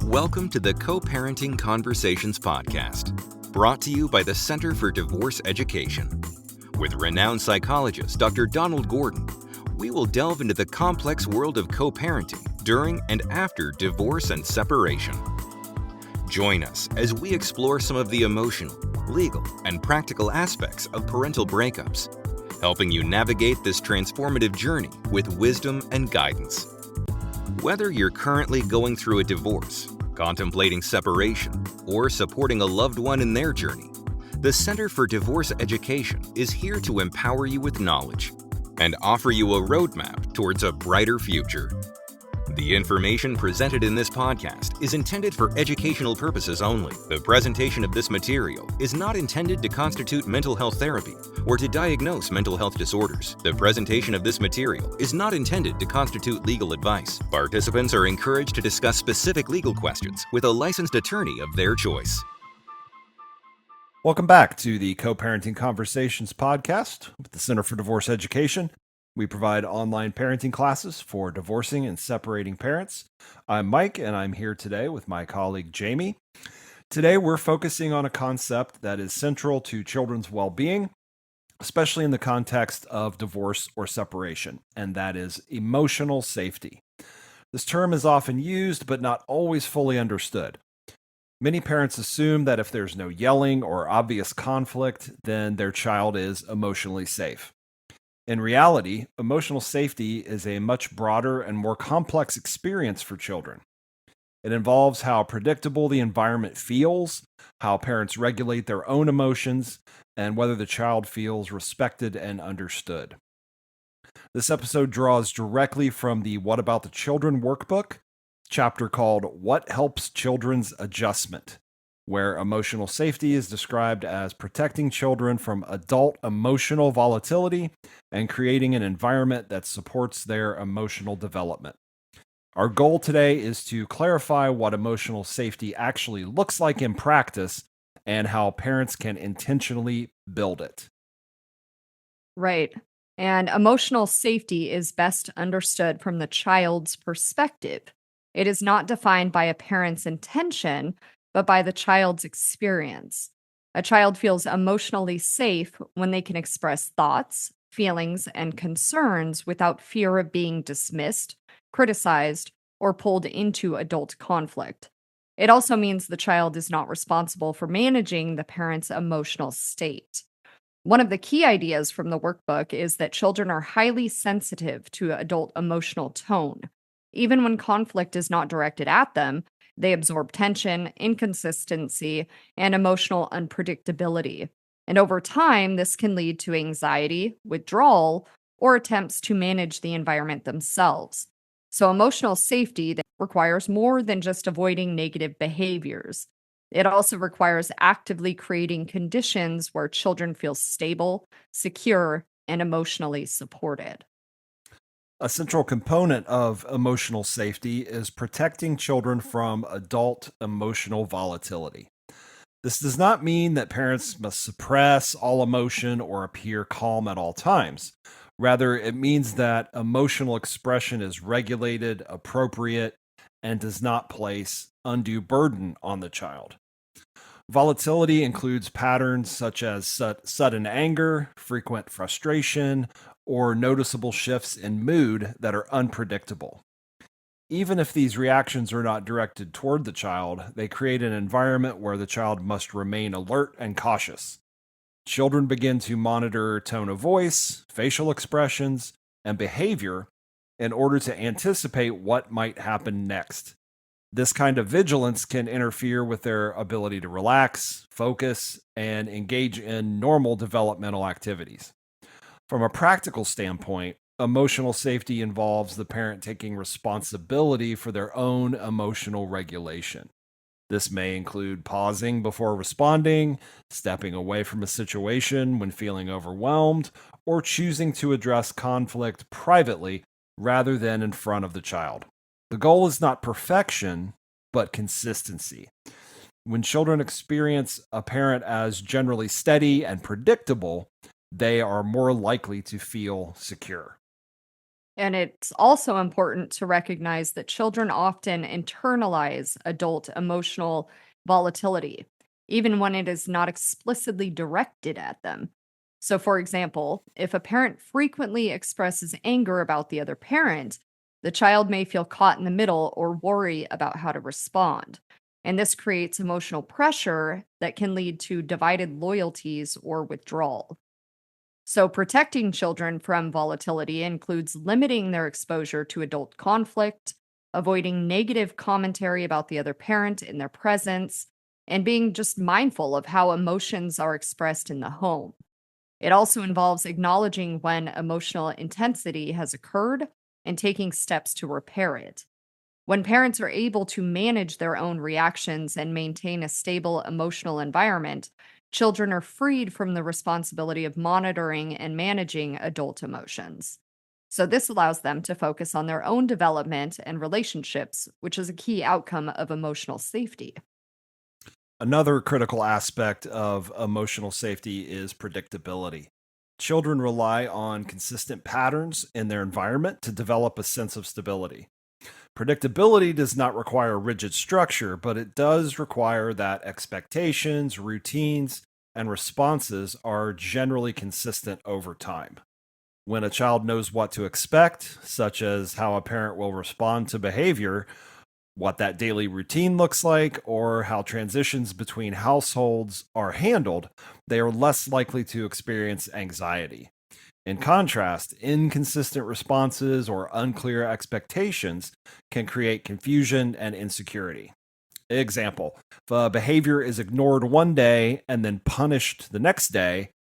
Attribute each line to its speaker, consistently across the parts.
Speaker 1: Welcome to the Co-Parenting Conversations podcast, brought to you by the Center for Divorce Education. With renowned psychologist Dr. Donald Gordon, we will delve into the complex world of co-parenting during and after divorce and separation. Join us as we explore some of the emotional, legal, and practical aspects of parental breakups, helping you navigate this transformative journey with wisdom and guidance. Whether you're currently going through a divorce, contemplating separation, or supporting a loved one in their journey, the Center for Divorce Education is here to empower you with knowledge and offer you a roadmap towards a brighter future. The information presented in this podcast is intended for educational purposes only. The presentation of this material is not intended to constitute mental health therapy or to diagnose mental health disorders. The presentation of this material is not intended to constitute legal advice. Participants are encouraged to discuss specific legal questions with a licensed attorney of their choice.
Speaker 2: Welcome back to the Co-Parenting Conversations podcast with the Center for Divorce Education. We provide online parenting classes for divorcing and separating parents. I'm Mike, and I'm here today with my colleague, Jaimie. Today, we're focusing on a concept that is central to children's well-being, especially in the context of divorce or separation, and that is emotional safety. This term is often used, but not always fully understood. Many parents assume that if there's no yelling or obvious conflict, then their child is emotionally safe. In reality, emotional safety is a much broader and more complex experience for children. It involves how predictable the environment feels, how parents regulate their own emotions, and whether the child feels respected and understood. This episode draws directly from the What About the Children workbook, chapter called What Helps Children's Adjustment, where emotional safety is described as protecting children from adult emotional volatility and creating an environment that supports their emotional development. Our goal today is to clarify what emotional safety actually looks like in practice and how parents can intentionally build it.
Speaker 3: Right. And emotional safety is best understood from the child's perspective. It is not defined by a parent's intention, but by the child's experience. A child feels emotionally safe when they can express thoughts, feelings, and concerns without fear of being dismissed, criticized, or pulled into adult conflict. It also means the child is not responsible for managing the parent's emotional state. One of the key ideas from the workbook is that children are highly sensitive to adult emotional tone. Even when conflict is not directed at them, they absorb tension, inconsistency, and emotional unpredictability. And over time, this can lead to anxiety, withdrawal, or attempts to manage the environment themselves. So emotional safety requires more than just avoiding negative behaviors. It also requires actively creating conditions where children feel stable, secure, and emotionally supported.
Speaker 2: A central component of emotional safety is protecting children from adult emotional volatility. This does not mean that parents must suppress all emotion or appear calm at all times. Rather, it means that emotional expression is regulated, appropriate, and does not place undue burden on the child. Volatility includes patterns such as sudden anger, frequent frustration, or noticeable shifts in mood that are unpredictable. Even if these reactions are not directed toward the child, they create an environment where the child must remain alert and cautious. Children begin to monitor tone of voice, facial expressions, and behavior in order to anticipate what might happen next. This kind of vigilance can interfere with their ability to relax, focus, and engage in normal developmental activities. From a practical standpoint, emotional safety involves the parent taking responsibility for their own emotional regulation. This may include pausing before responding, stepping away from a situation when feeling overwhelmed, or choosing to address conflict privately rather than in front of the child. The goal is not perfection, but consistency. When children experience a parent as generally steady and predictable, they are more likely to feel secure.
Speaker 3: And it's also important to recognize that children often internalize adult emotional volatility, even when it is not explicitly directed at them. So, for example, if a parent frequently expresses anger about the other parent, the child may feel caught in the middle or worry about how to respond. And this creates emotional pressure that can lead to divided loyalties or withdrawal. So, protecting children from volatility includes limiting their exposure to adult conflict, avoiding negative commentary about the other parent in their presence, and being just mindful of how emotions are expressed in the home. It also involves acknowledging when emotional intensity has occurred and taking steps to repair it. When parents are able to manage their own reactions and maintain a stable emotional environment, children are freed from the responsibility of monitoring and managing adult emotions. So, this allows them to focus on their own development and relationships, which is a key outcome of emotional safety.
Speaker 2: Another critical aspect of emotional safety is predictability. Children rely on consistent patterns in their environment to develop a sense of stability. Predictability does not require rigid structure, but it does require that expectations, routines, and responses are generally consistent over time. When a child knows what to expect, such as how a parent will respond to behavior, what that daily routine looks like, or how transitions between households are handled, they are less likely to experience anxiety. In contrast, inconsistent responses or unclear expectations can create confusion and insecurity. Example: if a behavior is ignored one day and then punished the next day,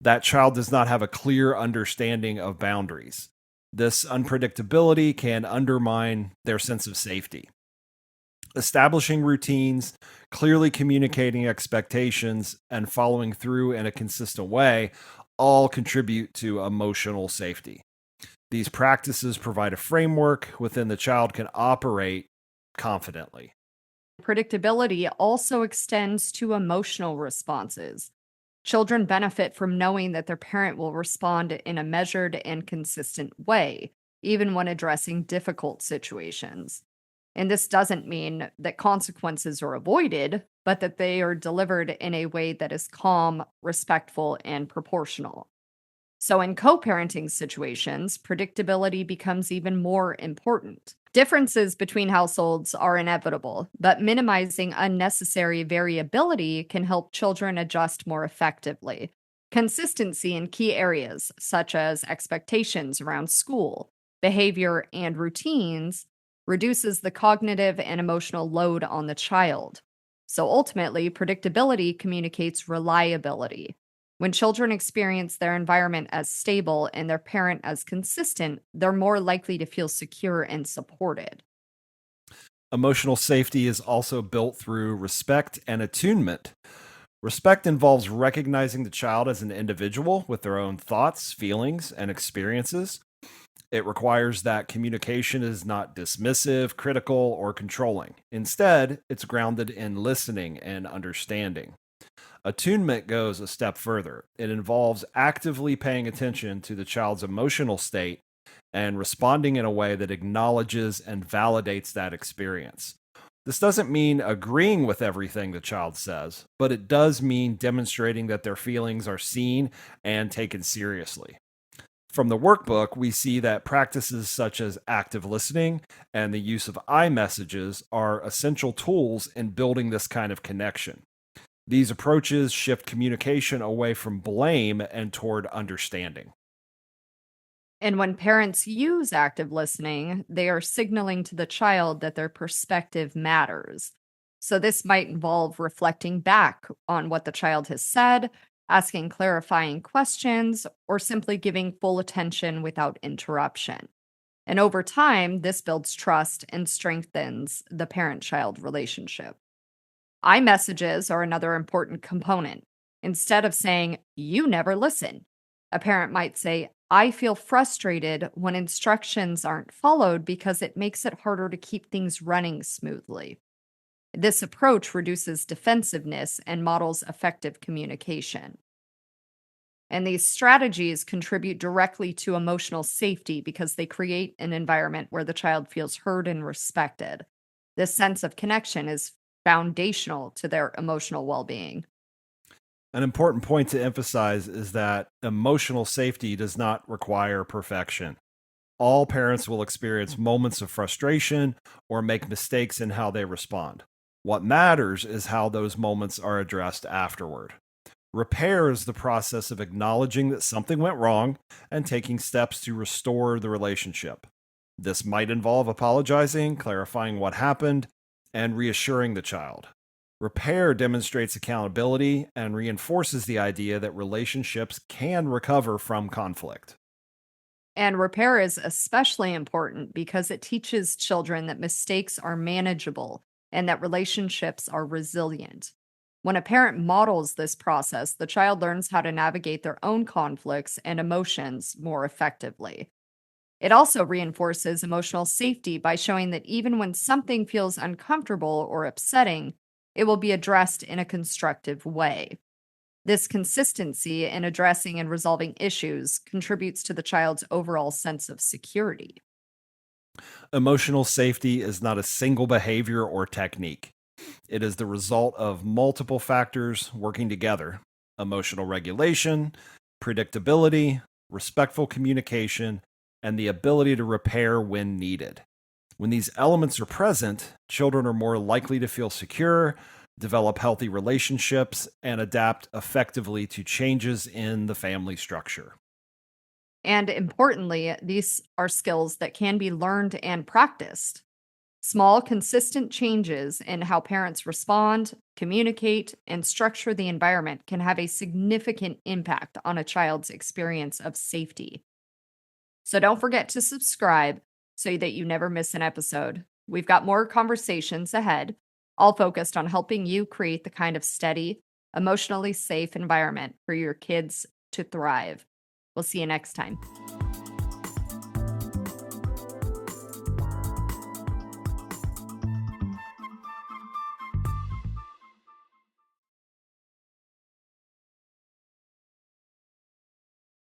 Speaker 2: that child does not have a clear understanding of boundaries. This unpredictability can undermine their sense of safety. Establishing routines, clearly communicating expectations, and following through in a consistent way all contribute to emotional safety. These practices provide a framework within the child can operate confidently.
Speaker 3: Predictability also extends to emotional responses. Children benefit from knowing that their parent will respond in a measured and consistent way, even when addressing difficult situations. And this doesn't mean that consequences are avoided, but that they are delivered in a way that is calm, respectful, and proportional. So, in co parenting situations, predictability becomes even more important. Differences between households are inevitable, but minimizing unnecessary variability can help children adjust more effectively. Consistency in key areas, such as expectations around school, behavior, and routines, reduces the cognitive and emotional load on the child. So ultimately, predictability communicates reliability. When children experience their environment as stable and their parent as consistent, they're more likely to feel secure and supported.
Speaker 2: Emotional safety is also built through respect and attunement. Respect involves recognizing the child as an individual with their own thoughts, feelings, and experiences. It requires that communication is not dismissive, critical, or controlling. Instead, it's grounded in listening and understanding. Attunement goes a step further. It involves actively paying attention to the child's emotional state and responding in a way that acknowledges and validates that experience. This doesn't mean agreeing with everything the child says, but it does mean demonstrating that their feelings are seen and taken seriously. From the workbook, we see that practices such as active listening and the use of I messages are essential tools in building this kind of connection. These approaches shift communication away from blame and toward understanding.
Speaker 3: And when parents use active listening, they are signaling to the child that their perspective matters. So, this might involve reflecting back on what the child has said, asking clarifying questions, or simply giving full attention without interruption. And over time, this builds trust and strengthens the parent child relationship. iMessages are another important component. Instead of saying, "You never listen," a parent might say, "I feel frustrated when instructions aren't followed because it makes it harder to keep things running smoothly." This approach reduces defensiveness and models effective communication. And these strategies contribute directly to emotional safety because they create an environment where the child feels heard and respected. This sense of connection is foundational to their emotional well being.
Speaker 2: An important point to emphasize is that emotional safety does not require perfection. All parents will experience moments of frustration or make mistakes in how they respond. What matters is how those moments are addressed afterward. Repair is the process of acknowledging that something went wrong and taking steps to restore the relationship. This might involve apologizing, clarifying what happened, and reassuring the child. Repair demonstrates accountability and reinforces the idea that relationships can recover from conflict.
Speaker 3: And repair is especially important because it teaches children that mistakes are manageable and that relationships are resilient. When a parent models this process, the child learns how to navigate their own conflicts and emotions more effectively. It also reinforces emotional safety by showing that even when something feels uncomfortable or upsetting, it will be addressed in a constructive way. This consistency in addressing and resolving issues contributes to the child's overall sense of security.
Speaker 2: Emotional safety is not a single behavior or technique. It is the result of multiple factors working together: emotional regulation, predictability, respectful communication, and the ability to repair when needed. When these elements are present, children are more likely to feel secure, develop healthy relationships, and adapt effectively to changes in the family structure.
Speaker 3: And importantly, these are skills that can be learned and practiced. Small, consistent changes in how parents respond, communicate, and structure the environment can have a significant impact on a child's experience of safety. So don't forget to subscribe so that you never miss an episode. We've got more conversations ahead, all focused on helping you create the kind of steady, emotionally safe environment for your kids to thrive. We'll see you next time.